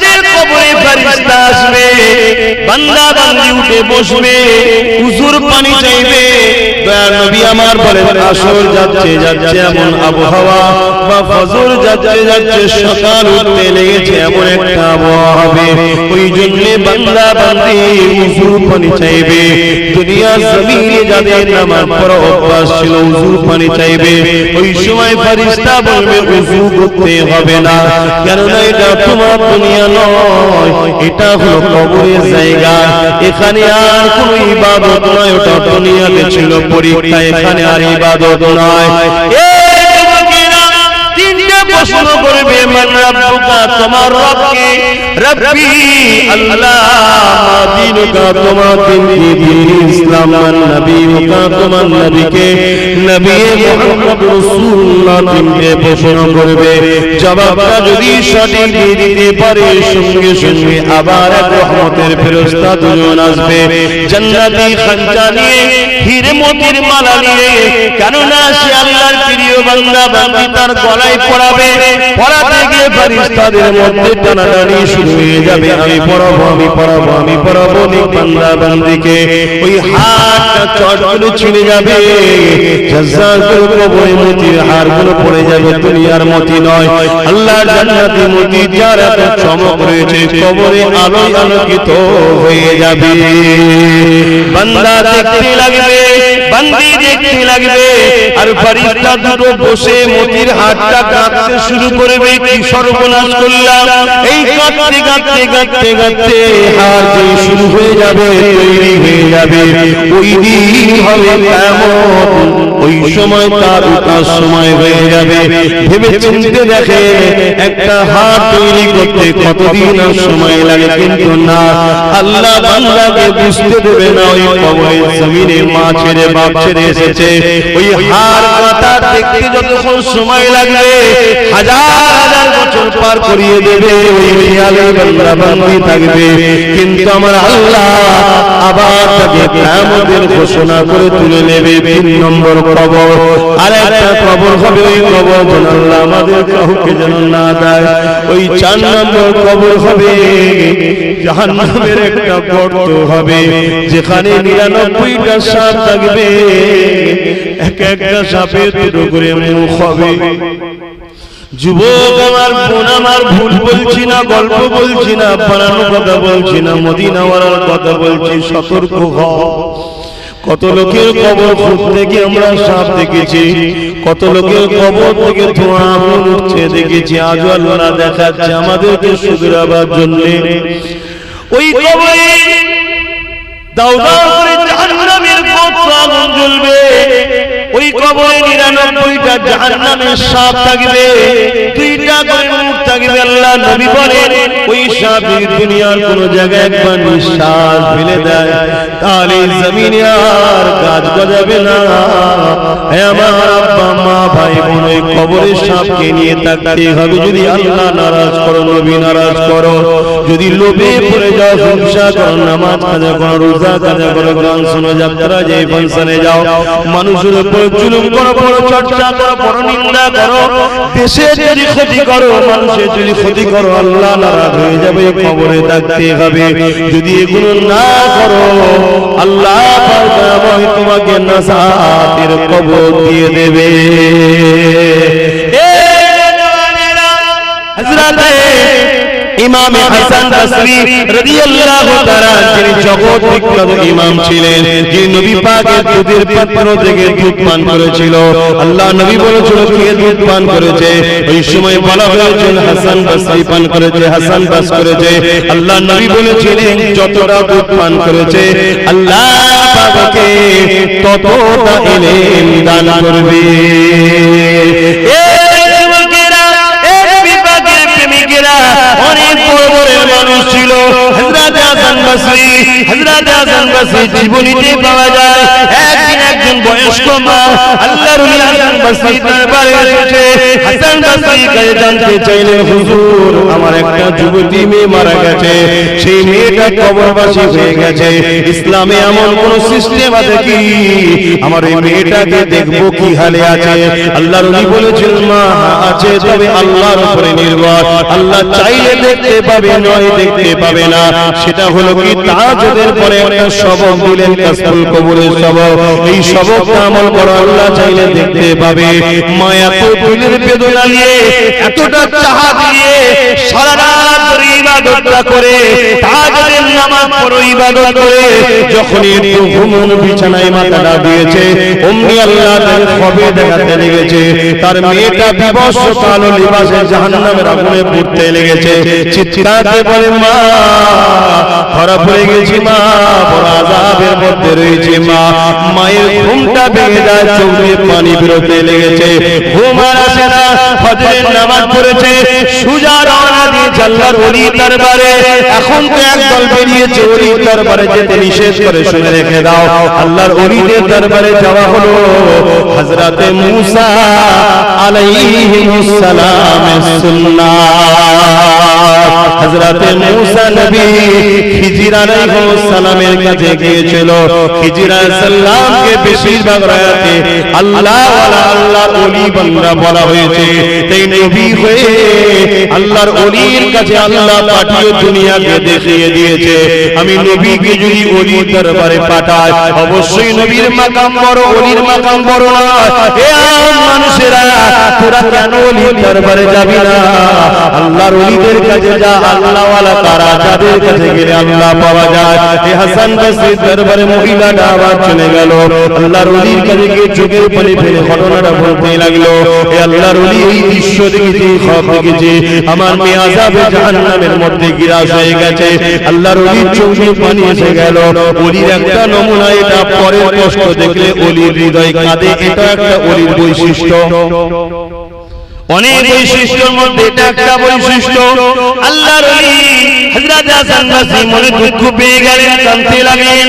তাদের কবরে ফেরেশতা আসবে, বান্দা বান্দি উঠে বসবে, হুজুর পানি চাইবে। দয়ার নবী আমার বলেন আসর যাচ্ছে যাচ্ছে এমন আবহাওয়া, বা ফজর যাচ্ছে যাচ্ছে সকাল উঠতে লেগেছে এমন একটা আবহাওয়া হবে। ওই জন্য বান্দা বান্দি হুজুর পানি চাইবে। দুনিয়া জমিনে যাদের নামাজ পড়া অভ্যাস ছিল হুজুর পানি চাইবে, ওই সময় ফেরেশতা বলবে ওযু করতে হবে না, কেননা এটা তোমার দুনিয়া নয়, এটা হলো কবরের জায়গা। এখানে আর কোনো ইবাদত নয়, ওটা দুনিয়াতে ছিল পরীক্ষা, এখানে আর ইবাদত নয়। প্রশ্ন করবে মান রাব্বুকা, তোমার রবকে, রব্বি আল্লাহ, মা দীনুকা, তোমার দিন কি দিন ইসলাম, মান নবিয়ুকা, তোমার নবীকে, নবী মুহাম্মদ রাসূলুল্লাহ দিনকে প্রশ্ন করবে। জবাবটা যদি সঠিক দিতে পারে সঙ্গে সঙ্গে আবার এক রহমতের ফেরেশতা দুজন আসবে, জান্নাতি খানচা নিয়ে, হীরে মোতির মালা নিয়ে, কেননা সে আল্লাহর প্রিয় বান্দা বান্দি, তার গলায় পরাবে। পড়াতে গিয়ে ফেরেশতাদের মধ্যে টানাটানি শুরু হয়ে যাবে, আমি পড়াবো আমি পড়াবো আমি পড়াবো, বান্দা বান্দিকে ওই হাতটা চটগুলো ছিঁড়ে যাবে, জাজ্জালগুলো কবরে মতির হাড়গুলো পড়ে যাবে, দুনিয়ার মতি নয়, আল্লাহর জান্নাতি মতি, যার এত চমক রয়েছে, কবরে আলোয় আলোকিত হয়ে যাবে। বান্দা দেখতে লাগবে, বান্দি দেখতে লাগবে, আর ফেরেশতা দুটো বসে মতির হাতটা কাঁদতে শুরু করবে, কি সর্বনাশ করলাম। এই কাঁদতে কাঁদতে কাঁদতে কাঁদতে হাত যে শুরু হয়ে যাবে, তৈরি হয়ে যাবে, ওই দিন হবে কিয়ামত, ওই সময় তার উঠার সময় হয়ে যাবে। ভেবে চিন্তে দেখে একটা হাত তৈরি করতে কতদিন সময় লাগে, কিন্তু না, আল্লাহ বান্দাকে বুঝতে দেবে না। ওই কবরের জমিনে মা ছেড়ে বাপ ছেড়ে এসেছে, ওই হাড় কাটা দেখতে যতক্ষণ সময় লাগবে হাজার হাজার বছর পার করিয়ে দেবে, ওই খেয়ালে বান্দা বান্দি থাকবে। কিন্তু আমার আল্লাহ আবার তাকে কিয়ামতের ঘোষণা করে তুলে নেবে। 3 নম্বর কবর, আর একটা কবর হবে, ওই কবর যেন আল্লাহ আমাদের কাউকে যেন না দেয়। ওই 4 নম্বর কবর হবে জাহান্নামের একটা গর্ত হবে, যেখানে 99টা সাপ থাকবে, এক একটা সাপের দুটো করে মুখ হবে। যুবক আমার, বোন আমার, ভুল বলছি না, গল্প বলছি না, বানানো কথা বলছি না, মদিনাওয়ালার কথা বলছি, সতর্ক হও। কত লোকের কবর খুঁজতে গিয়ে আমরা সাপ দেখেছি, কত লোকের কবর থেকে ধোঁয়া আগুন উঠছে দেখেছি, আজও আল্লাহ দেখাচ্ছে আমাদেরকে শুধরাবার জন্য। ওই কবরে দাও দাও করে জাহান্নামের কত আগুন জ্বলবে, ওই কবরে 99টা জাহান্নামের সাপ থাকবে, 2টা করে মুখ থাকবে। আল্লাহ নবী বলেন ওই সাপ দুনিয়ার কোন জায়গায় একবার নিঃশ্বাস ফেলে দেয়, তাহলে জমিনে আর কাজ গজাবে না। হে আমার আব্বা মা ভাই বোন, ওই কবরের সাপকে নিয়ে থাকতে হবে। যদি আল্লাহ নারাজ করো, নবী নারাজ করো, যদি লোভে পড়ে যাও, হিংসা করো, নামাজ কাজা করো, রোজা কাজা করো, গান শোনো, যাত্রা যাই, ফাংশনে যাও, মানুষের উপর জুলুম করো, বড় চর্চা করো, বড় নিন্দা করো, দেশের যদি ক্ষতি করো, মানুষের যদি ক্ষতি করো, আল্লাহ নারাজ হয়ে যাবে। কবরে থাকতে হবে। যদি এগুলো না করো, আল্লাহ পাক তোমাকে নাজাতের কবর দিয়ে দেবে। হযরত ইমাম হাসান বসরি রাদিয়াল্লাহু তাআলা, যিনি জগৎ বিখ্যাত ইমাম ছিলেন, যিনি নবী পাকের দুধের পাত্র থেকে দুধ পান করেছিল। আল্লাহ নবী বলেছিল কে দুধ পান করেছে, ওই সময় বলা হয়েছিল হাসান বসরি পান করেছে, হাসান পাস করেছে। আল্লাহ নবী বলেছিলেন যতটা দুধ পান করেছে আল্লাহ পাককে ততটা ইলম দান করবে। অনেক বড় বড় মানুষ ছিল। হযরত হাসান বসরি জীবনীতে পাওয়া যায়, একদিন একজন বয়স্ক মা আল্লাহর ওলি হাসান বসরি দরবারে এসেছে। হাসান বসরি কাছে জানতে চাইলেন, হুজুর আমার একটা যুবতী মেয়ে মারা গেছে, সেই মেয়েটা কবরবাসী হয়ে গেছে, ইসলামে এমন কোন সিস্টেম আছে কি আমার এই মেয়েটাকে দেখবো কি হালে আছে? আল্লাহর ওলি বলেছেন, মা আছে, তবে আল্লাহর উপরে নির্ভর, আল্লাহ চাইলে দেখতে পাবে, নয় দেখতে পাবে না। সেটা হলো কি, তাহাজ্জুদের পরে একটা সবক দিলেন, কাসবুল কবুলের সবক। এই সবকটা আমল করো, আল্লাহ চাইলে দেখতে পাবে। মা এত দিলের বেদনা নিয়ে, এতটা চাহা দিয়ে সারা রাত ধরে ইবাদতটা করে, তাহাজ্জুদের নামাজ পড়ে ইবাদত করে যখন একটু ঘুমন বিছানায় মাথাটা দিয়েছে, অমনি আল্লাহ তার খবে দেখাতে লেগেছে, তার মেয়েটা বিবশ কালো লিবাসে জাহান্নামের আগুনে পুড়তে লেগেছে। চিৎকারে বলে, মা ধরা পড়ে গেছি, মা বড় আযাবের মধ্যে রয়েছে। মা মায়ের ঘুমটা ভেঙে যায়, চোখ দিয়ে পানি বেরোতে লেগেছে, ঘুম আর আসে না। ফজরের নামাজ পড়েছে, সুজা রওনা দিয়েছে আল্লাহর ওলির দরবারে। এখন তো একদল বেরিয়েছে ওলির দরবারে যেতে নিষেধ করে, শুনে রেখে দাও, আল্লাহর ওলিদের দরবারে যাওয়া হলো হযরতে মূসা আলাইহিস সালামের সুন্নাত। হযরতে মূসা নবী খিজির আলাইহিস সালামের কাছে গিয়েছিল। খিজির আলাইহিস সালামকে বেশিরভাগ রায়াতে আল্লাহ ওয়ালা আল্লাহর ওলি বান্দা বলা হয়েছে। তাই নবী হয়ে আল্লাহর ওলির কাছে আল্লাহ পাঠিয়ে দুনিয়াকে দেখিয়ে দিয়েছে, আমি নবীকে যদি ওলির দরবারে পাঠাই, অবশ্যই নবীর মাকাম বড়, ওলির মাকাম বড় না। হে আম মানুষেরা, তোরা কেন ওলির দরবারে যাবি না? আল্লাহর ওলিদের কাছে যা, আল্লাহ ওয়ালা তারা, যাদের কাছে গেলে আল্লাহ পাওয়া যায়। হে হাসান বসরির দরবারে মহিলাটা আবার চলে গেল, আল্লাহর ওলির কাছে গিয়ে চোখের পানি ফেলে ঘটনাটা বলতে লাগলো, হে আল্লাহর ওলি, এই দৃশ্য দেখেছি, খব দেখেছি, আমার মেয়ে আযাবে জাহান্নামের মধ্যে গিরাস হয়ে গেছে। আল্লাহর ওলির চোখে পানি এসে গেল। ওলির একটা নমুনা, এটা পরের কষ্ট দেখলে ওলির হৃদয় কাঁদে, এটা একটা ওলির বৈশিষ্ট্য। অনেক বৈশিষ্ট্যের মধ্যে এটা একটা বৈশিষ্ট্য। আল্লাহর ওলি হযরত হাসান বসরি মনে দুঃখ পেয়ে গেলেন, কাঁদতে লাগলেন,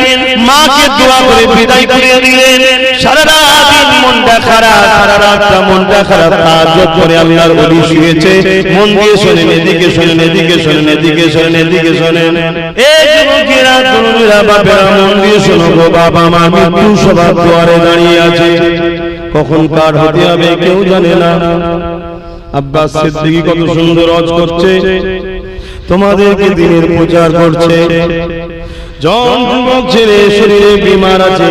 মাকে দোয়া করে বিদায় করে দিলেন। সারা রাত মনটা খারাপ, সারা রাতটা মনটা খারাপ, তাহাজ্জুদ করে আল্লাহর ওলি শুয়েছে, মন দিয়ে শোনেন, এদিকে শোনেন, এদিকে শোনেন, এদিকে শোনেন, এদিকে শোনেন। এই যুবকেরা, তরুণীরা, বাপেরা, মন দিয়ে শোনো গো, বাবা মা মৃত্যু সবার দুয়ারে দাঁড়িয়ে আছে, কখন কার হতে হবে কেউ জানে না। আব্বাস সিদ্দিকী কত সুন্দর ওয়াজ করছে, তোমাদেরকে দ্বীনের প্রচার করছে। জন যুবক ছেলে শরীরে বিমার আছে,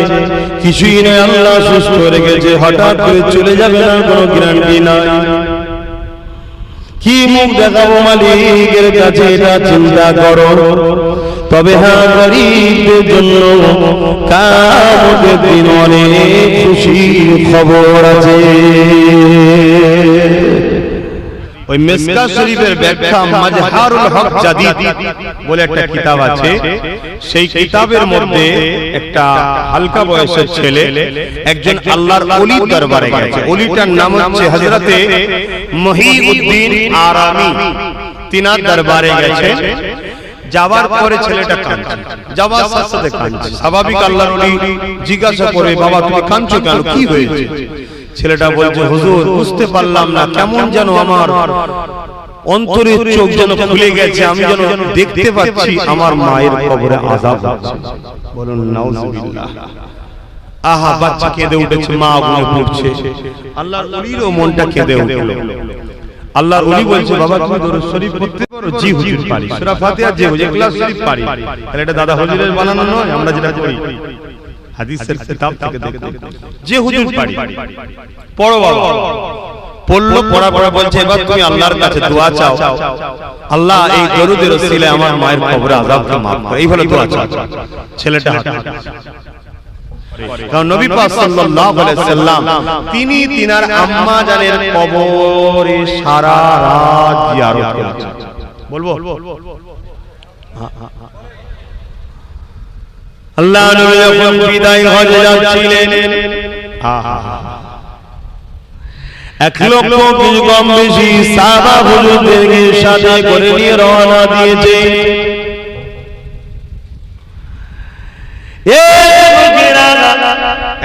কিছুই নাই, আল্লাহ সুস্থ রেখেছে, হঠাৎ করে চলে যাবে না, কোনো গ্যারান্টি নাই। কি মুখ দেখাবো মালিকের কাছে, এটা চিন্তা করো। তবে হ্যাঁ, গরীবদের জন্য কিয়ামতের দিন অনেক খুশির খবর আছে। ওই মিসকা শরীফের ব্যাখ্যা মাজহারুল হক জাদিদ বলে একটা কিতাব আছে, সেই কিতাবের মধ্যে একটা হালকা বয়সের ছেলে একজন আল্লাহর ওলির দরবারে গেছে। ওলিটার নাম হচ্ছে হযরতে মহিউদ্দিন আরামি। তিনার দরবারে গেছে, যাওয়ার পরে ছেলেটা কাঁদছে, যাওয়ার সাথে সাথে কাঁদছে। স্বাভাবিক আল্লাহর ওলি জিজ্ঞাসা করে, বাবা তুমি কাঁদছো কেন, কি হয়েছে? ছেলেটা বলছে, হুজুর বুঝতে পারলাম না, কেমন যেন আমার অন্তরের চোখ যেন খুলে গেছে, আমি যেন দেখতে পাচ্ছি আমার মায়ের কবরে আযাব হচ্ছে। বলুন নাউযুবিল্লাহ। আহা, বাচ্চা কেঁদে উঠেছে, মা আগুনে পুড়ছে। আল্লাহর ওলিরও মনটা কেঁদে উঠল। আল্লাহর ওলি বলছে, বাবা তুমি দরুদ শরীফ পড়তে পারো? জি হুজুর পারি। সূরা ফাতিহা জি হুজুর, ইখলাস শরীফ পারি। তাহলে এটা দাদা হুজুরের বানানো নয়, আমরা যেটা করি হাদিসের কিতাব থেকে দেখতে, যে হুজুর পারি। পড়ো বাবা। পড়লো, পড়া পড়া বলছে, এবার তুমি আল্লাহর কাছে দোয়া চাও, আল্লাহ এই দরুদের ওসিলায় আমার মায়ের কবরে আযাবকে maaf করো, এইভাবে দোয়া চাও। ছেলেটা কারণ নবী পাক সাল্লাল্লাহু আলাইহি সাল্লাম তিনি তিনার আম্মা জানের কবরে সারা রাত জিয়ারত করেছেন। বলবো আল্লাহ নবী যখন বিদায় হজে যাচ্ছিলেন, এক লক্ষ কিছু কম বেশি সাহাবা হুজুরদেরকে সাথে করে নিয়ে রওনা দিয়েছে।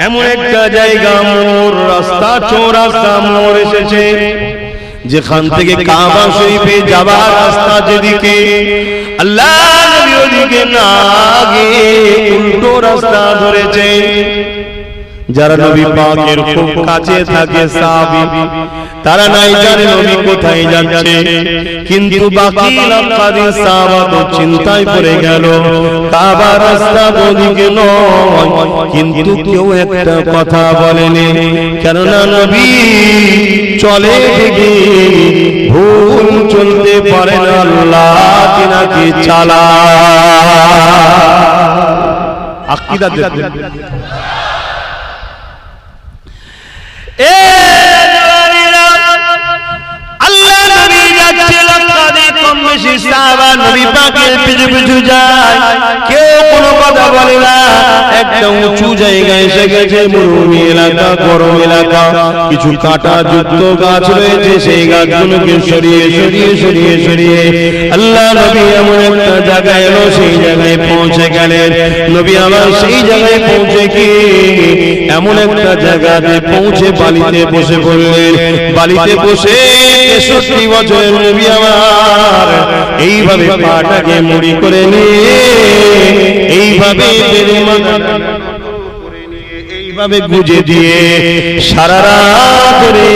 এমন একটা জায়গা মোড়, রাস্তা চৌরাস্তা মোড় এসেছে, যেখান থেকে কাবা শরীফে যাবার রাস্তা যেদিকে, আল্লাহ নবী ওদিকে না গিয়ে উল্টো রাস্তা ধরেছে। যারা নবী পাকের খুব কাছে থাকে সাহাবী, তারা নাই জানে নবী কোথায় যাচ্ছে, কিন্তু বাকি লাখখানি সাহাবা তো চিন্তায় পড়ে গেল, কাবা রাস্তা ওদিকে নয়। কিন্তু কেউ একটা কথা বলেনি, কেননা নবী চলে ঠিকই, ভুল চলতে পারে না, আল্লাহ তিনাকে চালায়। আকীদা দেখুন। আল্লাহ নবী যাচ্ছে, লক্ষাধিক কম বেশি সাহাবা নবী পাকের পিছু পিছু যায়, কেউ কোনো কথা বলে না। একটা উঁচু জায়গায় এসে গেছে, মরুভূমি এলাকা, গরম এলাকা, কিছু কাঁটা যুক্ত গাছ রয়েছে, সেই গাছগুলোকে সরিয়ে সরিয়ে সরিয়ে সরিয়ে আল্লাহ নবী এমন একটা জায়গায় এলো, সেই জায়গায় পৌঁছে গেলেন। নবী আমার সেই জায়গায় পৌঁছে গিয়ে এমন একটা জায়গাতে পৌঁছে বালিতে বসে পড়লেন। বালিতে বসে ৬৩ বছরের নবী আমার এইভাবে পাটাকে মুড়ি করে নিয়ে এইভাবে এইভাবে গুজে দিয়ে সারা রাত ধরে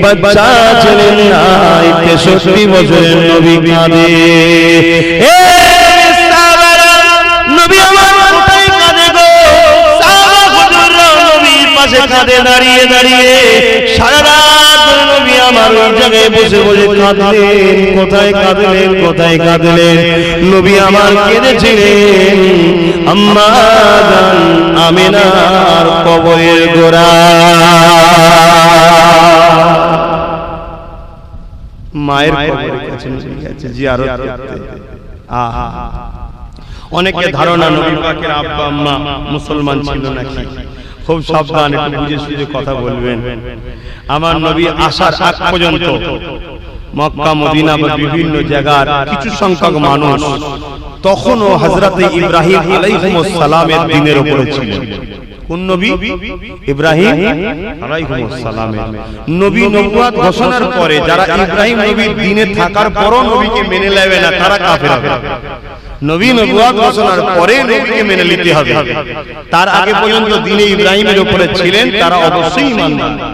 বাচ্চা ছিলেন নাই, ৬৩ বছরের নবী কাঁদে। নবী আমার কোথায় কাঁদে গো? সাহাবা হুজুররা নবীর পাশে কাঁদে দাঁড়িয়ে দাঁড়িয়ে, সারা রাত ধরে নবী আমার ওই জায়গায় বসে বসে কাঁদলেন। কোথায় কাঁদলেন, কোথায় কাঁদলেন? নবী আমার কেঁদেছিলেন আম্মা জান আমিনার কবরের গোড়ায়। মায়ের কবরের কাছে গেছে জিয়ারত করতে। অনেকে ধারণা নবী পাকের আব্বা আম্মা মুসলমান ছিল নাকি। খুব সাবধান, একটু বুঝে সুঝে কথা বলবেন। আমার নবী আসার আগ পর্যন্ত মক্কা মদিনা বা বিভিন্ন জায়গার কিছু সংখ্যক মানুষ তখনও হযরতে ইব্রাহিম আলাইহিস সালামের দ্বীনের উপরে ছিল। কোন নবী? ইব্রাহিম আলাইহিস সালামের। নবী নবুয়ত ঘোষণার পরে যারা ইব্রাহিম নবীর দ্বীনে থাকার পরও নবীকে মেনে নেবে না, তারা কাফের হবে। নবী নবুয়ত ঘোষণার পরে নবীকে মেনে নিতে হবে। তার আগে পর্যন্ত দ্বীনে ইব্রাহিমের উপরে ছিলেন, তারা অবশ্যই ঈমান আনবে।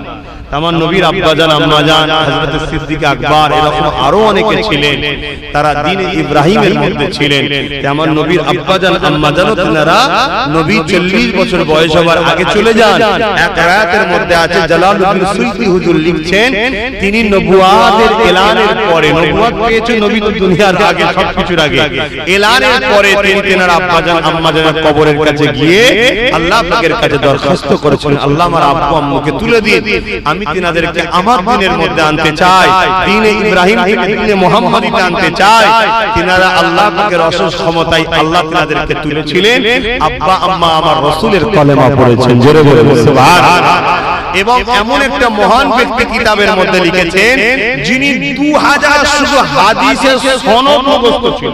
আমার নবীর আব্বাজান আম্মাজান হযরত সিদ্দিক আকবর এরকম আরো অনেকে ছিলেন, তারা দ্বীনে ইব্রাহিমের মধ্যে ছিলেন। আমার নবীর আব্বাজান আম্মাজানও তিনারা নবী ৪০ বছর বয়স হবার আগে চলে যান। এক রায়াতের মধ্যে আছে, জালালউদ্দিন সুয়ুতী হুজুর লিখছেন, তিনি নবুয়াতের এলানের পরে, নবুয়াত পেয়েছেন নবী তো দুনিয়ার আগে, সবকিছুর আগে, এলানের পরে তিনারা আব্বাজান আম্মাজানের কবরের কাছে গিয়ে আল্লাহ পাকের কাছে দরখাস্ত করেছেন, আল্লাহ আমার আব্বু আম্মুকে তুলে দিন, আমি তিনাদেরকে আমার দ্বীনের মধ্যে আনতে চাই, দ্বীনে ইব্রাহিম থেকে দ্বীনে মুহাম্মদীতে আনতে চাই। তিনারা আল্লাহ পাকের অশেষ ক্ষমতায় আল্লাহ তিনাদেরকে তুলেছিলেন। আব্বা আম্মা আমার রাসূলের কলেমা পড়েছেন, জোরে বলে সুবহানাল্লাহ। এবং এমন একটা মহান ব্যক্তি কিতাবের মধ্যে লিখেছেন, যিনি 2000 শুধু হাদিসের সনদ মুখস্থ ছিল।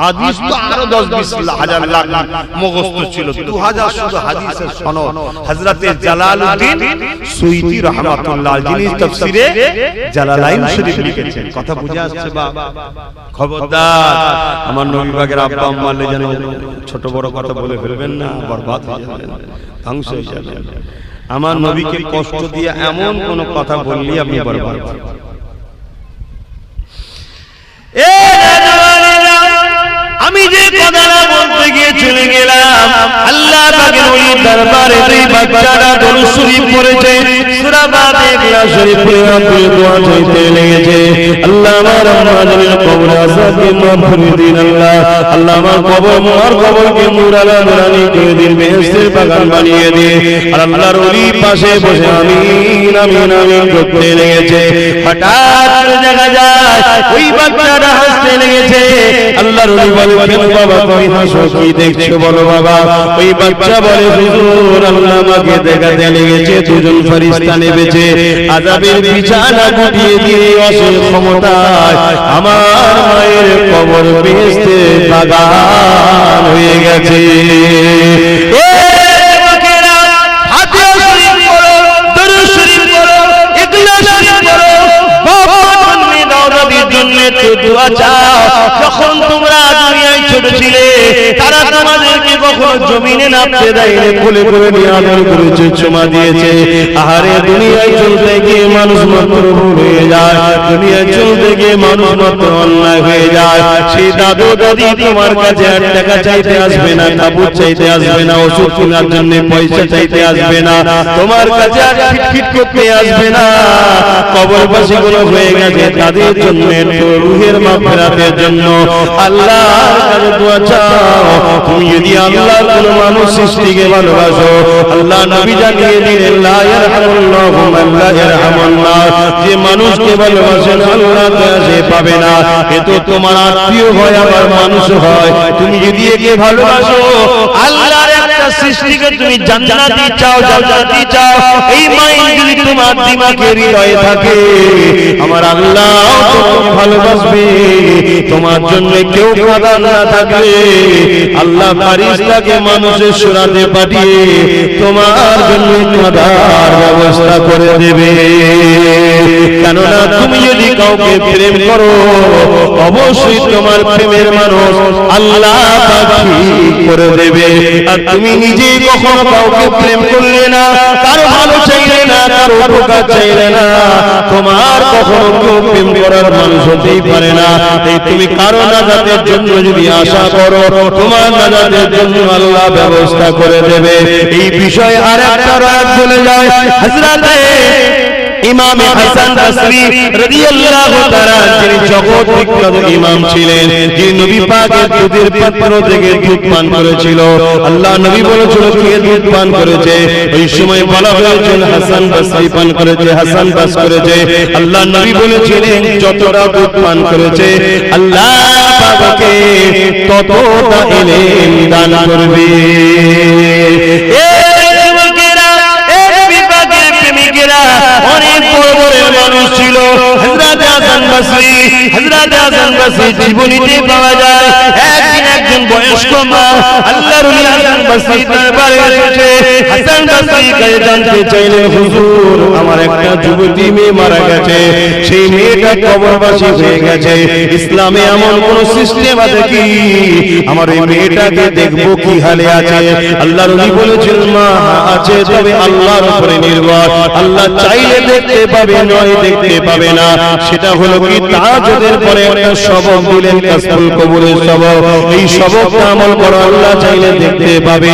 হাদিস তো আরো 10-20 হাজার লাখ মুখস্থ ছিল, 2000 শুধু হাদিসের সনদ। হযরতে জালালউদ্দিন সুয়ুতী রাহমাতুল্লাহ, যিনি তাফসীরে জালালাইন শরীফ লিখেছেন। কথা বুঝে আসছে বা? খবরদার আমার নবী পাকের আব্বা আম্মা লে যেন ছোট বড় কথা বলে ফেলবেন না, বরবাদ হয়ে যাবেন, ধ্বংস হয়ে যাবেন। আমার নবীকে কষ্ট দিয়ে এমন কোন কথা বললি আপনি বরবাদ। আমি যে কথাটা বলতে গিয়ে চলে গেলাম, আল্লাহ পাকের ওই দরবারে দুই বাচ্চারা দরুদ শরীফ পড়েছে, সূরা বাদে ইখলাস শরীফ পড়ে আপনি দোয়া চাইতে লেগেছে, আল্লাহ আমার আম্মাদের কবরে আযাবকে মাফ করে দিন। আল্লাহ আমার কবরকে নূরালা নূরানি করে দিন, বেহেশতের বাগান বানিয়ে দিন। আর আল্লাহর ওলি পাশে বসে আমিন আমিন আমিন করতে লেগেছে। হঠাৎ করে দেখা যায় ওই বাচ্চাটা হাসতে লেগেছে। আল্লাহর ওলি বলে, কেন বাবা তুমি হাসো, কি দেখছো বলো বাবা? ওই বাচ্চা বলে, হুজুর আল্লাহ আমাকে দেখাতে লেগেছে দুজন ফেরেশতা নেমেছে, আযাবের বিছানা গুটিয়ে দিয়ে অসীম ক্ষমতায় আমার মায়ের কবর বেহেশতের বাগান হয়ে গেছে। হাত একটু দোয়া চাও। যখন তোমরা দুনিয়ায় ছোট ছিলে তারা তোমাদেরকে কখনো জমিনে নামতে দেয়নি, কোলে করে নিয়ে আদর করেছে, চুমা দিয়েছে। আহারে দুনিয়ায় চলতে গিয়ে মানুষ মাত্র ভুল হয়ে যায়, দুনিয়ায় চলতে গিয়ে মানুষ মাত্র অন্যায় হয়ে যায়। সেই দাদু দাদি তোমার কাছে 1 টাকা চাইতে আসবে না, কাপড় চাইতে আসবে না, ওষুধ কেনার জন্য পয়সা চাইতে আসবে না, তোমার কাছে আর খিটখিট করতে আসবে না। কবরবাসী গুলো হয়ে গেছে, তাদের জন্য একটু রুহের মাগফিরাতের জন্য আল্লাহর কাছে দোয়া চাও। তুমি যদি আল্লাহর কোন মানুষ সৃষ্টিকে ভালোবাসো, আল্লাহ নবী জানিয়ে দিলেন লা ইয়ারহামুল্লাহু মান লা ইয়ারহামুল্লাহ, যে মানুষকে ভালোবাসেন আল্লাহ কাছে পাবে না। এ তো তোমার আত্মীয় হয়, আমার মানুষ হয়। তুমি যদি একে ভালোবাসো, আল্লাহর একটা সৃষ্টিকে তুমি জান্নাতি চাও, জান্নাতি চাও, এই মাইন্ড যদি তোমার দিমাগে হৃদয়ে থাকে, আমার আল্লাহ তোমাকে ভালোবাসবে। তোমার জন্য কেউ কাঁদা না থাকলে আল্লাহ ফারিস্তাকে মানুষের সুরাতে পাঠিয়ে তোমার জন্য কাঁদার ব্যবস্থা করে দেবে। কেননা তুমি যদি কাউকে প্রেম করো, অবশ্যই তোমার প্রেমের মানুষ আল্লাহ ঠিক করে দেবে। আর তুমি নিজে কখনো কাউকে প্রেম করলে না, কারো ভালো চাইলে না, কারো উপকার চাইলে না, তোমার কখনো কেউ প্রেম করার মানুষ হতেই পারে না। এই তুমি কারো নাজাতের জন্য যদি আশা করো, তোমার নাজাতের জন্য আল্লাহ ব্যবস্থা করে দেবে। এই বিষয়ে আর একটা রাত চলে যায়। হযরতে ইমাম হাসান বসরি রাদিয়াল্লাহু তাআলা, যিনি জগৎ বিখ্যাত ইমাম ছিলেন, যিনি নবী পাকের দুধের পাত্র থেকে দুধ পান করেছিল। আল্লাহ নবী বলেছিল কে দুধ পান করেছে, ওই সময় বলা হয়েছিল হাসান বসরি পান করেছে, হাসান পাস করেছে। আল্লাহ নবী বলেছিলেন যতটা দুধ পান করেছে আল্লাহ পাককে ততটা ইলম দান করবে। অনেক বড় বড় মানুষ ছিল। হযরতে হাসান বসরি, হযরতে হাসান বসরি জীবনীতে পাওয়া যায়, একদিন একজন বয়স্ক মা আল্লাহর ওলি হাসান বসরি দরবারে এসেছে। হাসান বসরি কাছে জানতে চাইলেন, হুজুর আমার একটা যুবতী মেয়ে মারা গেছে, সেই মেয়েটা কবরবাসী হয়ে গেছে, ইসলামে এমন কোন সিস্টেম আছে কি আমার এই মেয়েটাকে দেখবো কি হালে আছে? আল্লাহর ওলি বলেছেন মা আছে, তবে আল্লাহর উপরে নির্ভর, আল্লাহ চাইলে দেখতে পাবে, নয় দেখতে পাবে না। সেটা হলো কি তাহাজ্জুদের পরে একটা সবক দিলেন, কাসবুল কবুলের সবক। এই সবকটা আমল করো, আল্লাহ চাইলে দেখতে পাবে।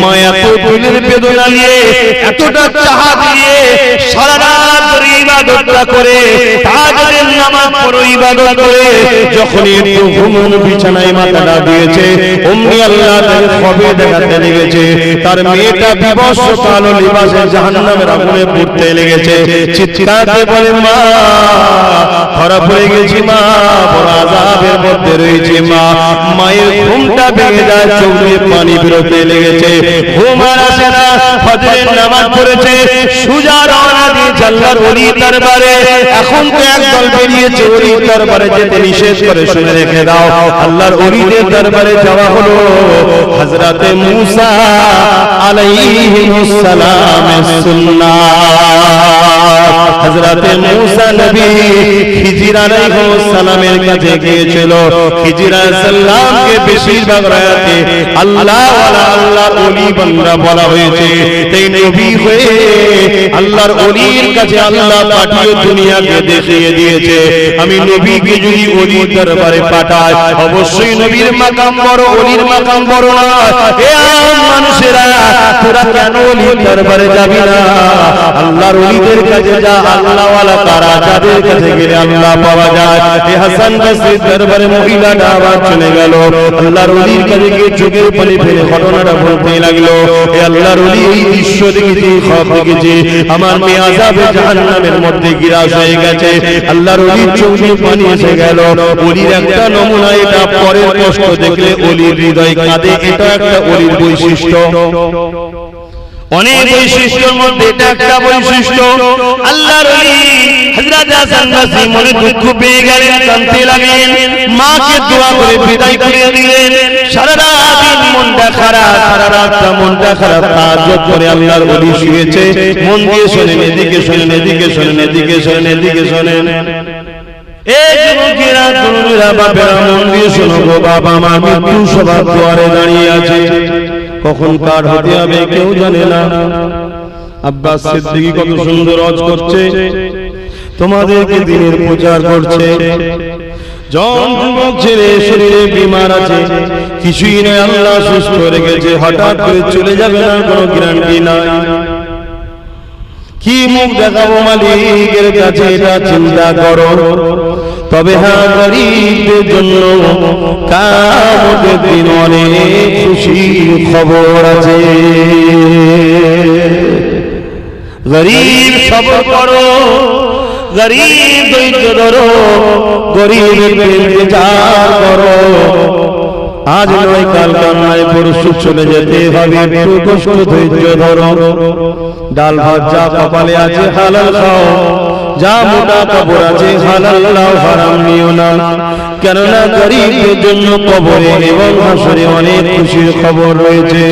মা এত দিলের বেদনা নিয়ে, এতটা চাহাত নিয়ে সারা রাত ধরে ইবাদতটা করে, তাহাজ্জুদের নামাজ পড়ো, ইবাদত করে যখন একটু ঘুমোনো বিছানায় মাথাটা দিয়েছে, অমনি আল্লাহ তাকে খবে দেখাতে লেগেছে তার মেয়েটা বিবস্ত্র কালো লিবাসে জাহান্নামের আগুনে পুড়তে লেগেছে। চিৎকারতে বলে মা ধরা পড়ে গেছি, মা বড় আযাবের মধ্যে রয়েছে। মা মায়ের ঘুমটা ভেঙে যায়, চোখ দিয়ে পানি বেরোতে লেগেছে, ঘুম আর আসে না। ফজরের নামাজ পড়েছে, সুজা রওনা দিয়েছে আল্লাহর ওলির দরবারে। এখন তো একদল বেরিয়েছে ওলির দরবারে যেতে নিষেধ করে, শুনে রেখে দাও। আল্লাহর ওলিদের দরবারে যাওয়া হলো হযরতে মূসা আলাইহিস সালামের সুন্নাত। হযরতে মূসা নবী খিজির আলাইহিস সালামের কাছে গিয়েছিল। খিজির আলাইহিস সালামকে বেশিরভাগ রায়াতে আল্লাহ ওয়ালা আল্লাহর ওলি বান্দা বলা হয়েছে। তাই নবী হয়ে আল্লাহর ওলির কাছে আল্লাহ পাঠিয়ে দুনিয়াকে দেখিয়ে দিয়েছে, আমি নবীকে যদি ওলির দরবারে পাঠাই, অবশ্যই নবীর মাকাম বড়, ওলির মাকাম বড় না। হে আম মানুষেরা, তোরা কেন ওলির দরবারে যাবি না? আল্লাহর ওলিদের কাছে যা, আল্লাহ ওয়ালা তারা, যাদের কাছে গেলে আল্লাহ পাওয়া যায়। হে হাসান বসরির দরবারে মহিলাটা আবার চলে গেল, আল্লাহর ওলির কাছে গিয়ে চোখের পানি ফেলে ঘটনাটা বলতে লাগলো, হে আল্লাহর ওলি এই দৃশ্য দেখেছি, খব দেখেছি, আমার মেয়ে আযাবে জাহান্নামের মধ্যে গিরাস হয়ে গেছে। আল্লাহর ওলির চোখে পানি এসে গেল। ওলির একটা নমুনা, এটা পরের কষ্ট দেখলে ওলির হৃদয় কাঁদে, এটা একটা ওলির বৈশিষ্ট্য। অনেক বৈশিষ্ট্যের মধ্যে এটা একটা বৈশিষ্ট্য। আল্লাহর ওলি হযরত হাসান বসরি মনে দুঃখ পেয়ে গেলেন, কাঁদতে লাগলেন, মাকে দোয়া করে বিদায় করে দিলেন। সারা রাত মনটা খারাপ, সারা রাতটা মনটা খারাপ, তাহাজ্জুদ করে আল্লাহর ওলি শুয়েছে। মন দিয়ে শোনেন, এদিকে শোনেন, এদিকে শোনেন, এদিকে শোনেন, এদিকে শোনেন। এই যুবকেরা তরুণেরা বাপেরা মন দিয়ে শোনো গো, বাবা মা মৃত্যু সবার দুয়ারে দাঁড়িয়ে আছে, কখন কার হতে হবে কেউ জানে না। আব্বাস সিদ্দিকী কত সুন্দর ওয়াজ করছে, তোমাদেরকে দ্বীনের প্রচার করছে। জন যুবক ছেলে শরীরে বিমার আছে, কিছুই নেই, আল্লাহ সুস্থ রেখেছে, হঠাৎ করে চলে যাবে না কোনো গ্যারান্টি নাই। কি মুখ দেখাবো মালিকের কাছে এটা চিন্তা করো। তবে হ্যাঁ, গরীবদের জন্য কিয়ামতের দিন অনেক খুশির খবর আছে। গরীব সবর করো, গরীব ধৈর্য ধরো, গরীবের ইন্তজার করো। আজ নয় কাল নয় পরশু চলে যেতে হবে, একটু কষ্ট ধৈর্য ধরো। ডাল ভাত যা কপালে আছে হালাল খাও, যা মোটা কাপড় আছে হালাল নাও, হারাম নিও না। কেননা গরীবদের জন্য কবরে এবং হাসরে অনেক খুশির খবর রয়েছে।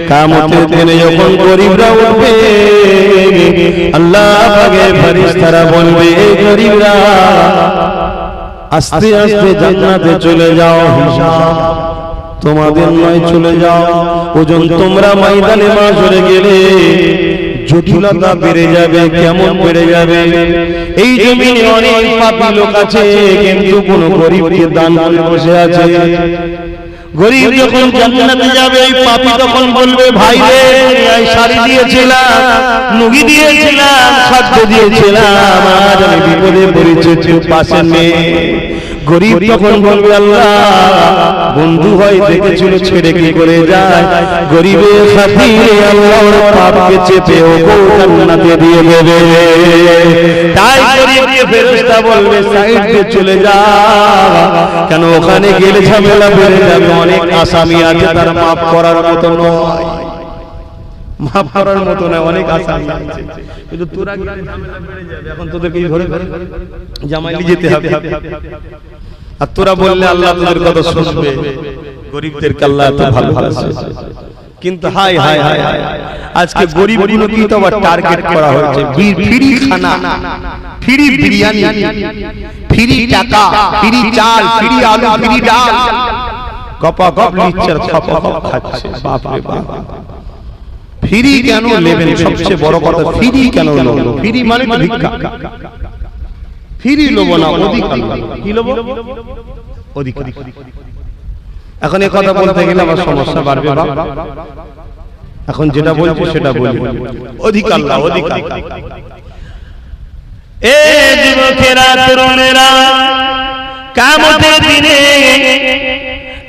কিয়ামতের দিনে যখন গরীবরা উঠবে, আল্লাহ পাকের ফেরেশতারা বলবে, এই গরীবরা আস্তে আস্তে জান্নাতে চলে যাও, হিসাব তোমাদের নয়, চলে যাও। ওজন তোমরা ময়দানে মাঝরে গেলে জটিলতা বেড়ে যাবে। কেমন বেড়ে যাবে? এই জমিনে অনেক পাপী লোক আছে, কিন্তু কোন গরীবকে দান করে বসে আছে। গরীব যখন জান্নাতে যাবে, এই পাপী তখন বলবে, ভাই রে, শাড়ি দিয়েছিলাম, নুগি দিয়েছিলাম, খাদ্য দিয়েছিলাম, আজ আমি বিপদে পড়েছি, পাশে নেই। গরীব তখন বলবে, আল্লাহ বন্ধু হয় দেখেছিল, ছেড়ে কি করে যায়? গরীবের খাতিরে আল্লাহর পাপকে চেপে ওকে জান্নাতে দিয়ে দেবে। তাই গরীবকে ফেরেশতা বলবে, সাইড দিয়ে চলে যা, কেন ওখানে গেলে ঝামেলা বেড়ে যাবে। অনেক আসামি আছে, তার মাফ করার মতো নয়, মাফ করার মতো নয়, অনেক আসামি আছে, কিন্তু তোরা গেলে ঝামেলা বেড়ে যাবে। এখন তোদেরকে ধরে জামাইলি যেতে হবে, আর তোরা বললে আল্লাহ তোদের কথা শুনবে। গরীবদেরকে আল্লাহ এত ভালোবাসে, কিন্তু হাই হাই হাই, আজকে গরীবগুলোকে তো আবার টার্গেট করা হয়েছে। ফ্রি খানা, ফ্রি বিরিয়ানি, ফ্রি টাকা, ফ্রি চাল, ফ্রি আলু, ফ্রি ডাল, কপা কপ লিচার খপা খপ খাচ্ছে। বাপ রে বাপ, ফ্রি কেন নেবেন? সবচেয়ে বড় কথা, ফ্রি কেন নেবেন? ফ্রি মানে তো ভিক্ষা। ফ্রি লোব না, অধিকার। কি লোব? অধিকার। এখন এই কথা বলতে গেলে আমার সমস্যা বাড়বে। এখন যেটা বলছি সেটা বলি, অধিকার না, অধিকার। এ যুবকেরা তরুণেরা, কিয়ামতের দিনে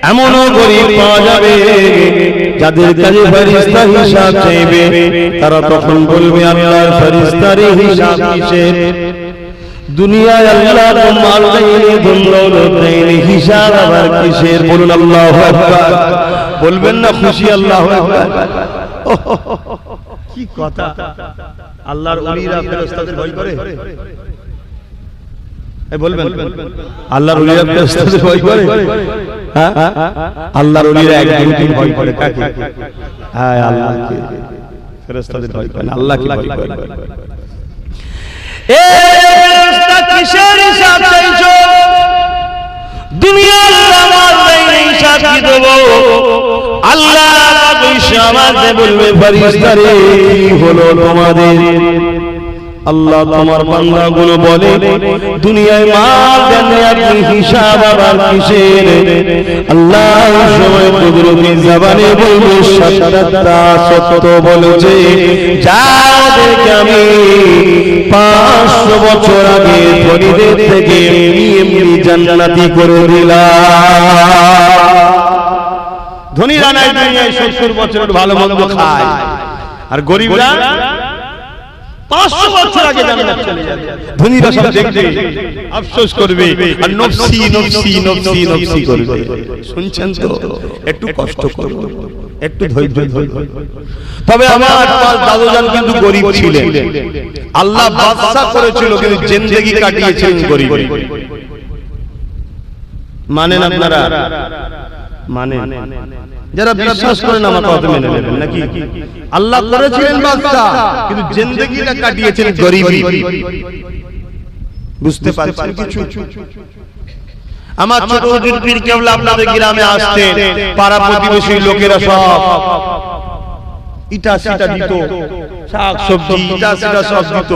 এমনও গরীব পাওয়া যাবে যাদের কাছে ফেরেশতা হিসাব চাইবে। তারা তখন বলবে, আল্লাহর ফেরেশতার হিসাব কিসের? দুনিয়ায় আল্লাহ তো মাল দেয়নি, ধন দৌলত দেয়নি, হিসাব আবার কিসের? বলুন আল্লাহু আকবার। বলবেন না খুশি? আল্লাহু আকবার। কি কথা! আল্লাহর ওলিরা ফেরেশতাদের ভয় করে? এই বলবেন, আল্লাহর ওলিরা ফেরেশতাদের ভয় করে? হ্যাঁ, আল্লাহর ওলিরা একদিন ভয় করে কাকে? হ্যাঁ, আল্লাহকে। ফেরেশতাদের ভয় করে না, আল্লাহকে ভয় করে। এ ফেরেশতা কিসের হিসাব চাইছো? দুনিয়ার আমার নেই, হিসাব কি দেব? আল্লাহ পাক হিসাব আমাকে বলবে, ফেরেশতারে কি হলো তোমাদের? আল্লাহ তোমার বান্দাগুলো বলে, দুনিয়ায় মাল দেন আপনি, হিসাব আবার কিসের? আল্লাহ সময় কুদরতি জবানে বলবে, সত্যতা সত্য বলেছে, যাদেরকে আমি 500 বছর আগে ধনীদের থেকে এমনি জান্নাতি করে দিলাম। ধনীরা নাই দুনিয়ায় 70 বছরের ভালো মন্দ খায়, আর গরিবরা 500 বছর আগে জান্নাত চলে যাবে। ধনীরা সব দেখবে, আফসোস করবে, আর নফসি নফসি নফসি নফসি করবে। শুনছেন তো? একটু কষ্ট করুন, একটু ধৈর্য ধরুন। তবে আমার দাদুজান কিন্তু গরিব ছিলেন, আল্লাহ বাদশা করেছিল, কিন্তু জিন্দেগি কাটিয়েছিলেন গরিব। মানেন আপনারা? মানেন? যারা বিশ্বাস করেন আমার কথা মেনে নেবেন নাকি? আল্লাহ করেছিলেন বাদশা, কিন্তু জিন্দেগিটা কাটিয়েছেন গরিবী। বুঝতে পারছেন কিছু? আমার ছোট হুজুর পীর কেবলা আপনাদের গ্রামে আসতেন, পাড়া প্রতিবেশী লোকেরা সব ইটা সিটা দিত, শাক সবজি ইটা সিটা সব দিত।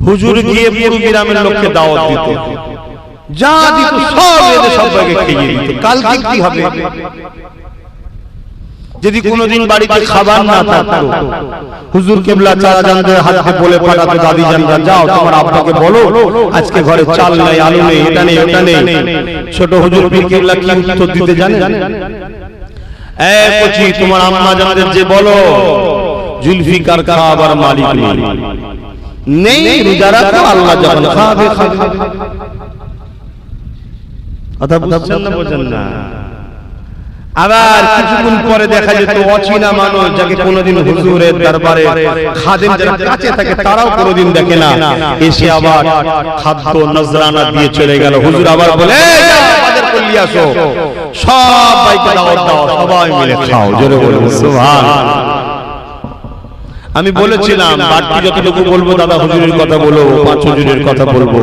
হুজুর গিয়ে পুরো গ্রামের লোককে দাওয়াত দিত, যা দিত সব এদের সবাইকে খেয়ে দিত। কালকে কি হবে? যদি কোনোদিন বাড়িতে খাবার না থাকতো, হুজুর কেবলা চাচা জানদের হাতে বলে পাঠাতো, দাদি জানরা যাও তোমার আব্বাকে বলো আজকে ঘরে চাল নাই, আলু নেই, এটা নেই, ওটা নেই। ছোট হুজুর পীর কেবলা কি উত্তর দিতে জানেন? এই কচি, তোমার আম্মা জানদের যে বলো জুলফিকার খাবার মালিক নেই, রোজা রাখো, আল্লাহ যখন খাবে খাবে। কথা বুঝছেন না? বোঝেন না? আবার কিছুক্ষণ পরে দেখা যেত অচেনা মানুষ, যাকে কোনোদিন হুজুরের দরবারে খাদেম যারা কাছে থাকে তারাও কোনোদিন দেখে না, এসে আবার খাদ্য নজরানা দিয়ে চলে গেল। হুজুর আবার বলে আমাদের কলিয়ে আসো, সবাইকে দাওয়াত দাও, সবাই মিলে খাও। জোরে বলুন সুবহানাল্লাহ। আমি বলেছিলাম বাড়তি যতটুকু বলবো দাদা হুজুরের কথা বলবো, পাঁচ হুজুরের কথা বলবো,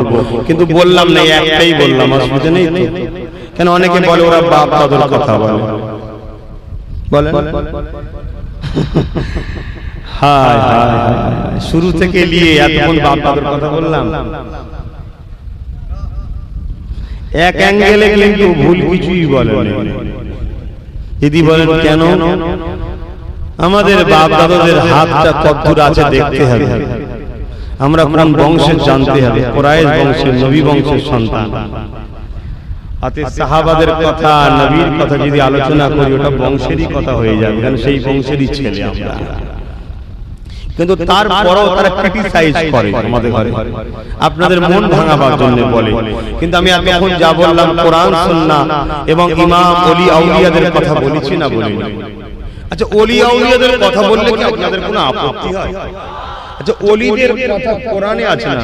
কিন্তু বললাম না, একটাই বললাম, অসুবিধা নেই তো? কেন অনেকে বলে ওরা বাপ দাদুর কথা বলে, বলেন হায় হায় শুরু থেকে নিয়ে এতক্ষণ বাপ দাদুর কথা বললাম। এক অ্যাঙ্গেলে কিন্তু ভুল কিছুই বলেন। যদি বলেন কেন, আমাদের বাপ দাদাদের হাতটা কতদূর আছে দেখতে হবে, আমরা কোন বংশের জানতে হবে, কুরাইশ বংশের, নবী বংশের সন্তান। সাহাবাদের কথা, নবীর কথা যদি আলোচনা করি ওটা বংশেরই কথা হয়ে যাবে, কারণ সেই বংশেরই ছেলে আমরা। কিন্তু তারপরও তারা ক্রিটিসাইজ করে আমাদের ঘরে, আপনাদের মন ভাঙাবার জন্য বলে। কিন্তু আমি এখন যা বললাম কোরআন সুন্নাহ এবং ইমাম ওলি আউলিয়াদের কথা বলেছি না বলিনি? আচ্ছা, ওলি আউলিয়াদের কথা বললে কি আপনাদের কোনো আপত্তি হয়? আচ্ছা, ওলিদের কথা কোরআনে আছে না?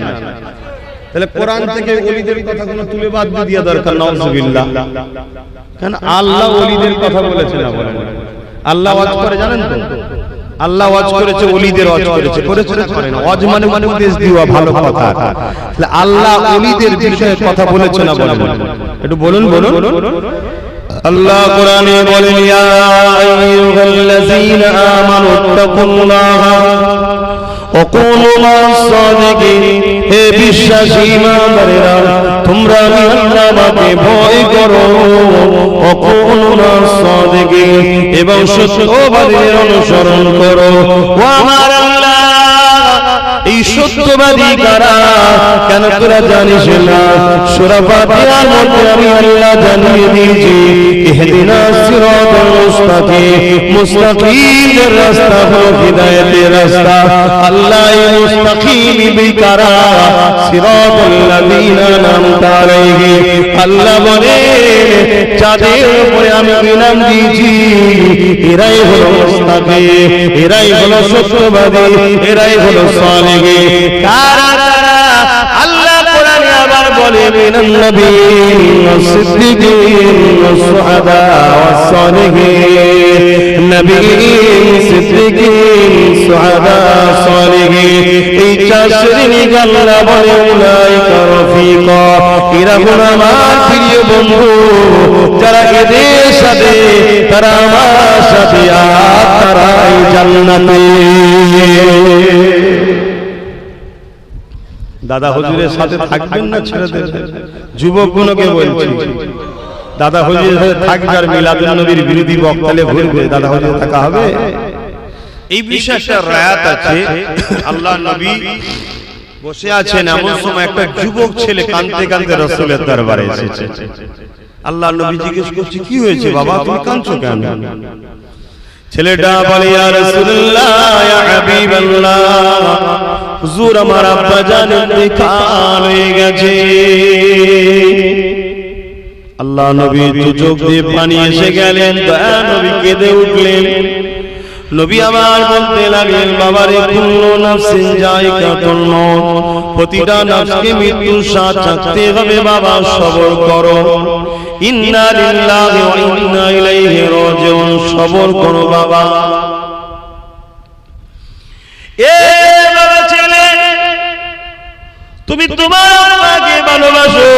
তাহলে কোরআন থেকে ওলিদের কথাগুলো তুলে বাদ দিয়ে দরকার, নাউজুবিল্লাহ। কারণ আল্লাহ ওলিদের কথা বলেছে না বলেন? আল্লাহ ওয়াজ করে জানেন তো? আল্লাহ ওয়াজ করেছে, ওলিদের ওয়াজ করেছে, করেছে না করেন? ওয়াজ মানে উপদেশ দেওয়া, ভালো কথা। তাহলে আল্লাহ ওলিদের বিষয়ে কথা বলেছে না বলেন? একটু বলুন বলুন। আল্লাহ কোরআনে বলেন, ইয়া আইয়ুহাল্লাযীনা আমানু তাকুল্লাহা ওয়া কুনু মা'আস সাদিকিন। হে বিশ্বাসী ইমানদারেরা, তোমরা আল্লাহকে ভয় করো, ওয়া কুনু মা'আস সাদিকিন, এবং সত্যবাদীদের অনুসরণ করো। ও আমার আল্লাহ, এই সত্যবাদী কারা? কেন তোরা জানিস না? সূরা ফাতিহার মধ্যে আমি আল্লাহ জানিয়ে দিয়েছি, ইহদিনাস সিরাতাল মুস্তাকিম, মুস্তাকিমের রাস্তা হলো হিদায়াতের রাস্তা। আল্লাহ এই মুস্তাকিম বিকারা, সিরাতাল লাযীনা আন'আমতা আলাইহিম। আল্লাহ বলে যাদের উপরে আমি ইনাম দিয়েছি এরাই হলো মুস্তাকিম, এরাই হলো সত্যবাদী, এরাই হলো সালেহ। কারা কারা? আল্লাহ কোরআনে আবার বলে, মিনান নাবিয়্যিন ওয়াস সিদ্দিকিন ওয়াস শুহাদা ওয়াস সালিহিন। নবিয়্যিন, সিদ্দিকিন, শুহাদা, সালিহিন, এই চার শ্রেণীকে আল্লাহ বলে উলাইকা রফিকা, এরা হলো আমার প্রিয় বন্ধু, যারা এদের সাথে, তারা আমার সাথে, আর তারাই জান্নাতে। দাদা হুজুরের সাথে থাকবেন না ছেড়ে দেবেন? যুবকগুলোকে বলছি, দাদা হুজুরের সাথে থাকবে আর মিলাদুন নবীর বিরোধী বক্তব্যে ঘুরবে, দাদা হুজুর থাকা হবে? এই বিষয়ে একটা রায়াত আছে। আল্লাহ নবী বসে আছেন, এমন সময় একটা যুবক ছেলে কাঁদতে কাঁদতে রাসূলের দরবারে এসেছে। আল্লাহ নবী জিজ্ঞেস করছে, কি হয়েছে বাবা, তুমি কাঁদছো কেন? ছেলেটা বলে, ইয়া রাসূলুল্লাহ, ইয়া হাবিবাল্লাহ, হুজুর আমার আব্বা জান ইন্তেকাল হয়ে গেছে। আল্লাহ নবী দু চোখ দিয়ে পানি এসে গেলেন, দয়া নবী কেঁদে উঠলেন। নবী আবার বলতে লাগলেন, বাবারে, কুল্লু নাফসিন যায়িকাতুল মউত, প্রতিটা নফসকে মৃত্যুর স্বাদ চাখতে হবে বাবা, সবর করো। ইন্না লিল্লাহি ওয়া ইন্না ইলাইহি রাজিউন, সবর করো বাবা। এ বাবা ছেলে, তুমি তোমার আব্বাকে ভালোবাসো,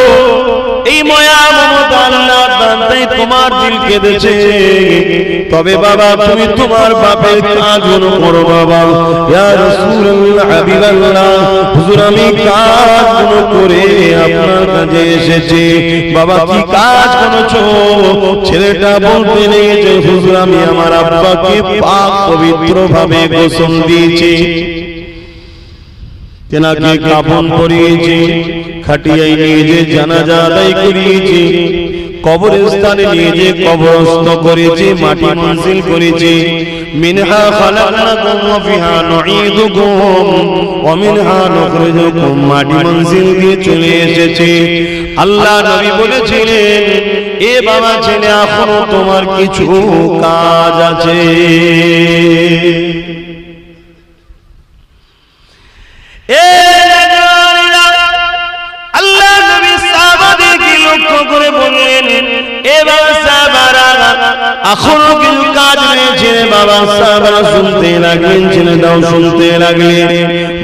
এই মায়া মমতা আল্লাহ তাই তোমার দিল কেঁদেছে। তবে বাবা তুমি তোমার বাপের কাজগুলো করো বাবা। ইয়া রাসূলুল্লাহ হাবিবাল্লাহ, হুজুর আমি কাজগুলো করে আপনার কাছে এসেছি। বাবা কি কাজ করেছো? ছেলেটা বলতে লেগেছে, হুজুর আমি আমার আব্বাকে পাক পবিত্র ভাবে গোসল দিয়েছি, তেনাকে কাফন পরিয়েছি, খাটিয়ায় নিয়ে যে জানাজা আদায় করিয়েছি, কবরস্থানে নিয়ে যে কবরস্থ করেছি, মাটি মনজিল করেছি। মিনহা খালাকনাকুম ওয়া ফিহা নুঈদুকুম ওয়া মিনহা নুখরিজুকুম, মাটি মনজিল দিয়ে চলে এসেছি। আল্লাহ নবী বলেছিলেন, এ বাবা ছেলে এখনো তোমার কিছু কাজ আছে। আল্লাহ নবী সাহাবাদেরকে লক্ষ্য করে বললেন, এ বাবা সাহাবারা এখনো কিছু কাজ রয়েছে। বাবা সাহাবারা শুনতে লাগলেন, ছেলেটাও শুনতে লাগলেন।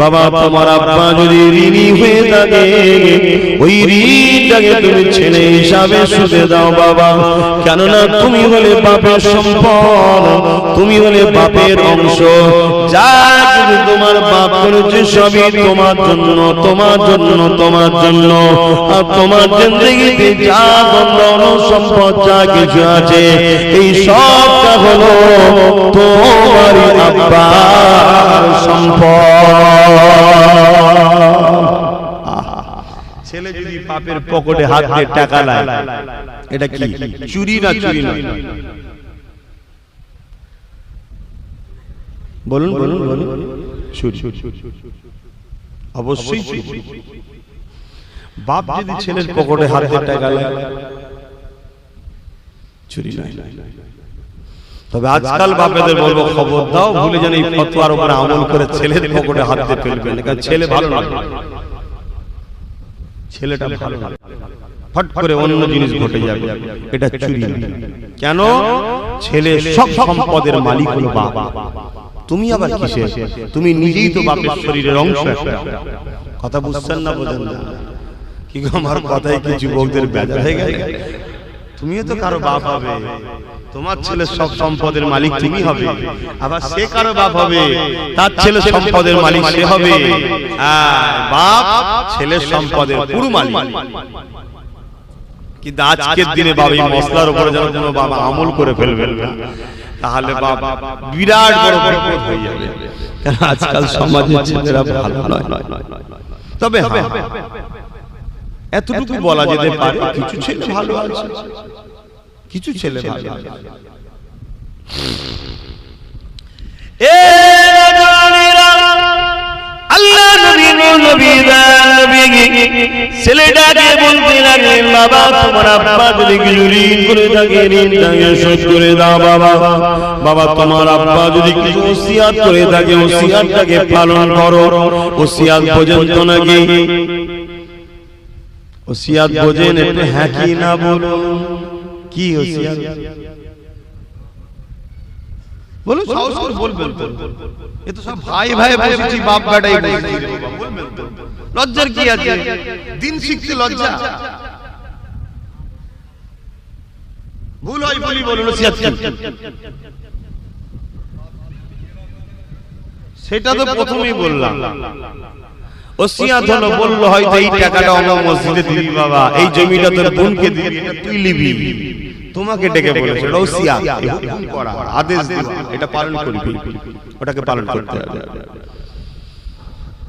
বাবা তোমার আব্বা যদি ঋণী হয়ে থাকে, ওই ঋণটাকে তুমি ছেলে হিসাবে শুধে দাও বাবা, কেননা তুমি হলে বাপের সম্পদ, তুমি হলে বাপের অংশ। যা কিছু তোমার বাপ করেছে সবই তোমার জন্য, তোমার জন্য, তোমার জন্য। আর তোমার জিন্দেগিতে যা ধন সম্পদ যা কিছু আছে, এই সবটা হলো তোমার আব্বার সম্পদ। ছেলে যদি বাপের পকেটে হাত দিয়ে টাকা লায়, এটা কি চুরি না? চুরি নয়। বলুন বলুন বলুন, অবশ্যই বাপ যদি ছেলের পকেটে হাত দিয়ে টাকা লায়, চুরি নয়। তবে আজকাল বাপেদের বলবো, খবর দাও, ভুলে যেন এই ফতোয়ার উপরে আমল করে ছেলের পকেটে হাত দিয়ে ফেলবেন, কারণ ছেলে ভালো না, ছেলেটা ভালো না, ফট করে অন্য জিনিস ঘটে যাবে, এটা চুরি না। কেন? ছেলে সব সম্পদের মালিক হলো বাপ, তুমি আবার কিসে? তুমি নিজেই তো বাপের শরীরের অংশ। কথা বুঝছেন না? বোঝেন না কি? আমার কথাই কি যুবকদের বেজার হয়ে গেল? তুমিও তো কারো বাপ হবে, তোমার ছেলে সব সম্পদের মালিক তুমি হবে, আবার সে কারো বাপ হবে, তার ছেলে সম্পদের মালিক সে হবে। বাপ ছেলের সম্পদের পুরো মালিক। কিন্তু আজকের দিনে বাবা এই মশলার উপরে যেন কোনো বাবা আমল করে ফেলবেন না, তাহলে বাবা বিরাট বড় বিপদ হয়ে যাবে। কারণ আজকাল সমাজের ছেলেরা ভালো নয়। তবে এতটুকু বলা যেতে পারে, কিছু ছেলে ভালো আছে, কিছু ছেলে ভালো আছে। আল্লাহ নবী ছেলেটাকে বলতে লাগলেন, বাবা তোমার আব্বা যদি কিছু ঋণ করে থাকে, ঋণটাকে শোধ করে দাও বাবা। বাবা তোমার আব্বা যদি কিছু ওসিয়াত করে থাকে, ওসিয়াতটাকে পালন করো। ওসিয়াত বোঝেন তো নাকি? ওসিয়াত বোঝেন? একটু হ্যাঁ কি না বলুন। কি ওসিয়াত বলুন, সাহস করে বলবেন তো। এ তো সব ভাই ভাই বসেছি, বাপ বেটাই বসেছি, বলবেন তো। লজ্জার কি আছে? দিন শিখতে লজ্জা? ভুল হয় বলি বলুন, ওসিয়াত কি? সেটা তো প্রথমেই বললাম। ওসিয়াত হলো, বললো হয়তো এই টাকাটা আমার মসজিদে দিবি বাবা, এই জমিটা তোর বোনকে দিবি, এটা তুই নিবি, তোমাকে ডেকে বলেছে, এটা ওসিয়াত, হুকুম করা, আদেশ দেওয়া, এটা পালন করবি, ওটাকে পালন করতে হবে।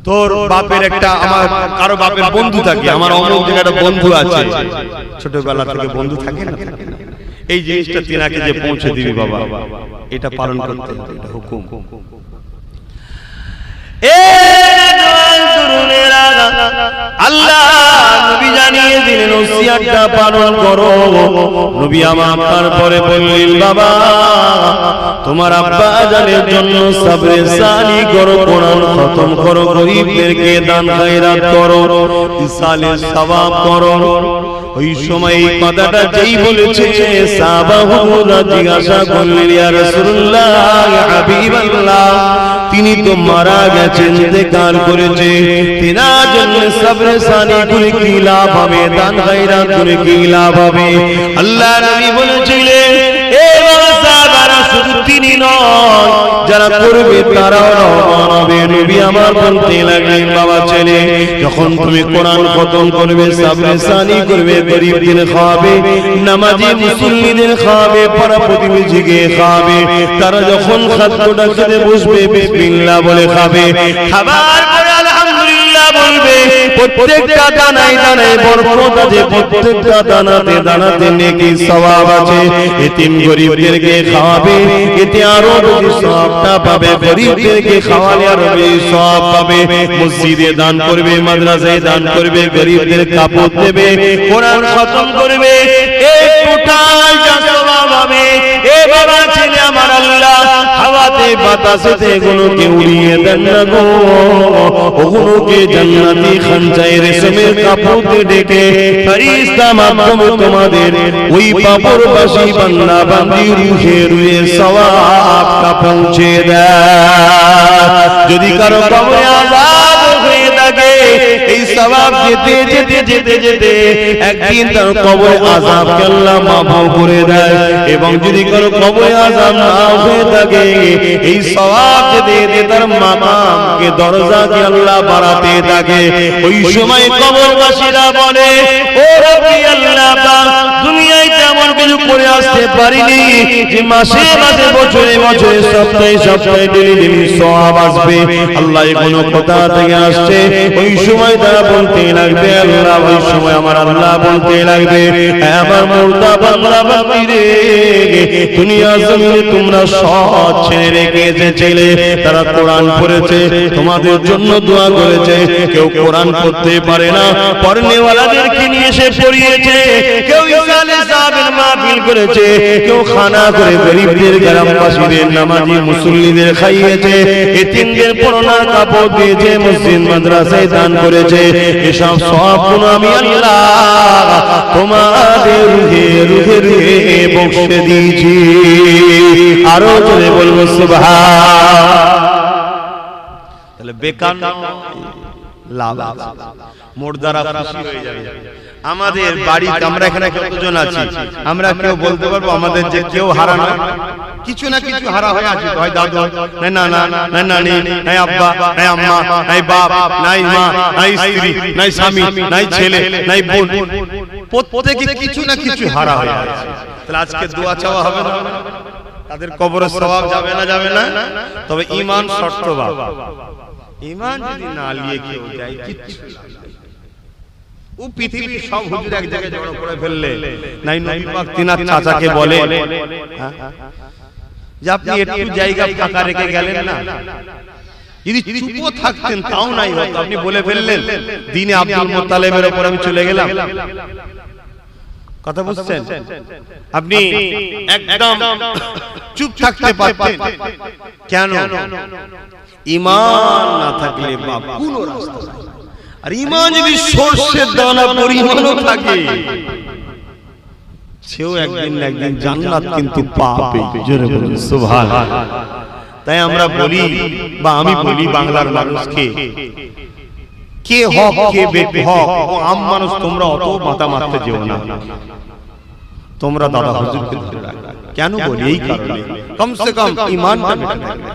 তোর বাপের একটা, আমার কারো বাপের বন্ধু থাকে, আমার অমুক জায়গায় বন্ধু আছে, ছোটবেলা থেকে বন্ধু থাকে না, এই জিনিসটা তিনাকে যে পৌঁছে দিবি বাবা, এটা পালন করতে হবে, এটা হুকুম। আল্লাহ নবী জানিয়ে দিলেন ওসিয়াতটা পালন করো। নবী আমার পরে বললেন, বাবা তোমার আব্বা জানের জন্য সবরে সালি করো, কোরআন খতম করো, গরীবদেরকে দান খায়রাত করো, ইসালে সওয়াব করো। ওই সময় এই কথাটা যেই বলেছে, সাহাবারা জিজ্ঞাসা করলেন, ইয়া রাসূলুল্লাহ, ইয়া হাবিবাল্লাহ, তিনি তো মারা গেছেন, ইন্তেকাল করেছে, তিনার জন্য সবরে সানি করে কি লাভ হবে, দান গায়রাত করে কি লাভ হবে? আল্লাহ নবী বলেছিলেন এ সাহাবারা শুধু তিনি নয়, যারা করবে তারাও রহমান হবে। নবী আমার বলতে লাগলেন বাবা ছেলে, যখন তুমি কোরআন খতম করবে, সবরে সানি করবে, গরীবদের খাওয়াবে, নামাজি মুসল্লিদের খাওয়াবে, পাড়া প্রতিবেশীকে খাওয়াবে, তারা যখন খাদ্যটা খেতে বসবে বিসমিল্লাহ বলে খাবে, খাবার পরে আলহামদুলিল্লাহ বলবে, প্রত্যেকটা দানায় দানায় বরকত আছে, প্রত্যেকটা দানাতে দানাতে নেকি সওয়াব আছে। এতিম গরীবদেরকে খাওয়াবে, এতে আরো বেশি সওয়াবটা পাবে, গরীবদেরকে খাওয়ালে আরো বেশি সওয়াব পাবে। মসজিদে দান করবে, মাদ্রাসায় দান করবে, গরীবদের কাপড় দেবে, কোরআন খতম করবে, এই টোটাল যা সওয়াব হবে, এ বাবা ছেলে আমার আল্লাহ হাওয়াতে বাতাসেতে এগুলোকে উড়িয়ে দেন না গো, ওগুলোকে জান্নাতি খানচায় রেশমের কাপড় দিয়ে ঢেকে ফেরেশতা মাধ্যমে তোমাদের ওই পাপরবাসী বান্দা বান্দি রুহে রুহে সওয়াবটা পৌঁছে দেয়। যদি কারো কবরে আযাব হয়ে থাকে, এই সওয়াব যেতে যেতে যেতে যেতে একদিন তার কবরে আযাবকে আল্লাহ মাফ করে দেয়। এবং যদি কারো কবরে আযাব না হয়ে থাকে, এই সওয়াব যেতে যেতে তার মাকামকে দরজাকে আল্লাহ বাড়াতে থাকে। ওই সময় কবরবাসীরা বলে ও রব্বি আল্লাহ পাক, দুনিয়ায় তেমন কিছু করে আসতে পারিনি যে মাসে মাসে বছরে বছরে সপ্তাহে সপ্তাহে ডেলি ডেলি সওয়াব আসবে। আল্লাহ কোনো কথা থেকে আসছে, ওই সময় তারা বলতে লাগবে আল্লাহ, ওই সময় আমার আল্লাহ বলতে লাগবে আমার মুর্দা বান্দা বান্দি রে, দুনিয়া জমিনে তোমরা সৎ ছেড়ে রেখে এসেছিলে, তারা কোরআন পড়েছে, তোমাদের জন্য দোয়া করেছে, কেউ কোরআন পড়তে পারে না, পড়নেওয়ালাদেরকে নিয়ে এসে পড়িয়েছে, কেউ ইসালে সাহেবের মাহফিল করেছে, কেউ খানা করে গরীবদের গ্রামবাসীদের নামাজি মুসল্লিদের খাইয়েছে, এতিমদের পরনার কাপড় দিয়েছে, মসজিদ মাদ্রাসায় দান করেছে। এসব সবগুলো আমি আল্লাহ তোমাদের রুহে রুহে রুহে বখশে দিয়েছি। আরো জোরে বলবো সুবহান। তাহলে বেকার লাভ, মুর্দারা খুশি হয়ে যাবে। আমাদের বাড়িতে আমরা এখানে কতজন আছি, আমরা কেউ বলতে পারবো আমাদের যে কেউ হারা না, কিছু না কিছু হারা হয়ে আছে, হয় দাদু, নাই নানা, নাই নানি, নাই আব্বা, নাই আম্মা, নাই বাপ, নাই মা, নাই স্ত্রী, নাই স্বামী, নাই ছেলে, নাই বোন, প্রত্যেকে কিছু না কিছু হারা হয়ে আছে। তাহলে আজকে দোয়া চাওয়া হবে না? তাদের কবরের সওয়াব যাবে না? যাবে না। তবে ঈমান শর্ত বাবা, ঈমান যদি না নিয়ে কেউ যায় কিচ্ছু ও পৃথিবীর সব হুজুর এক জায়গায় জড়ো করে ফেললে, নাই নবী পাক তিনার চাচাকে বলে যে আপনি একটু জায়গা ফাঁকা রেখে গেলেন না, যদি চুপ থাকতেন তাও নাই হতো, আপনি বলে ফেললেন দিনে আব্দুল মুত্তালিবের উপর আমি চলে গেলাম। কথা বুঝছেন? আপনি একদম চুপ থাকতে পারতেন, কেন? ঈমান না থাকলে বাপ কোন রাস্তা নাই। আর ঈমান যদি সরষের দানা পরিমাণও থাকে, সেও একদিন না একদিন জান্নাত কিন্তু পাবে। জোরে বলুন সুবহানাল্লাহ। তাই আমরা বলি বা আমি বলি বাংলার মানুষকে, কে হক কে বেহক ও আম মানুষ তোমরা অত মাথা মারতে যেও না, তোমরা দাদা হুজুরকে ধরে রাখো। কেন বলি? এই কারণে কমসে কম ঈমানটা মেনে রাখবে।